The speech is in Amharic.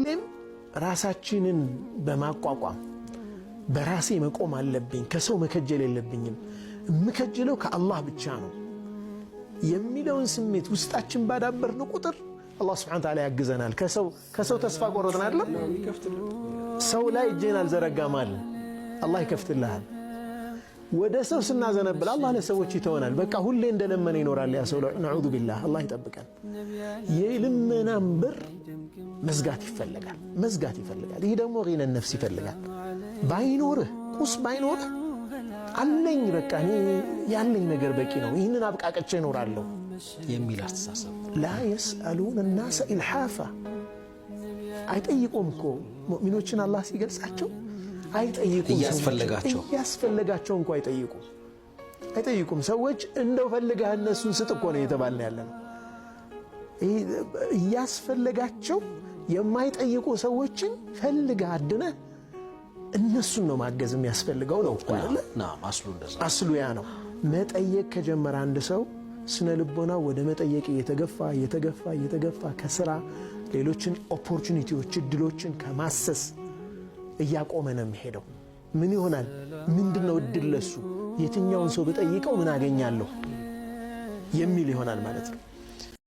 ሁሌም ራሳችንን በማቋቋም በራሴ መቆም አለብኝ ከሰው መከጀል የለብኝም ምከጀለው ከአላህ ብቻ ነው የሚለውን ስሜት ውስጣችን ባዳበርን ቁጥር አላህ Subhanahu Wa Ta'ala ያግዘናል ከሰው ተስፋ ቆረጥን አይደለም ሰው ላይ እጄን አልዘረጋም አለ አላህ ይከፍትልሃል ወደ ሰው ስናዘነብል አላህ ለሰዎች ይተወናል በቃ ሁሌ እንደለመነ ይኖራል ያ ሰው ነዑዙ ቢላህ አላህ ይጠብቀን የልመናን በር መዝጋት ይፈልጋል ይሄ ደግሞ ጊነ ነፍስ ይፈልጋል ባይኖርህ ቁስ ባይኖርህ አለኝ በቃ እኔ ያለኝ ነገር በቂ ነው ይሄንን አብቃቀቼ እኖራለሁ የሚል አስተሳሰብ ላ يسألون الناس إلحافا አይጠይቁም እኮ ሙእሚኖችን አላህ ሲገልጻቸው አይጠይቁም ያስፈልጋቸው እንኳን አይጠይቁም ሰዎች እንደው ፈልገህ እነሱን ስጥ እኮ ነው የተባልን ያለነው ያስፈልጋቸው የማይጠይቁ ሰዎችን ፈልገህ አድነህ እነሱን ነው ማገዝ የሚያስፈልገው ነው አይደል አስሉ ያ ነው መጠየቅ ከጀመረ አንድ ሰው ስነ ልቦና ወደ መጠየቅ እየተገፋ ከስራ ሌሎችን ኦፖርቹኒቲዎች እድሎችን ከማሰስ እያቆመ ነው የሚሄደው ምን ይሆናል ምንድነው እድል ለሱ የትኛውን ሰው በጠይቀው ምን አገኛለሁ የሚል ይሆናል ማለት ነው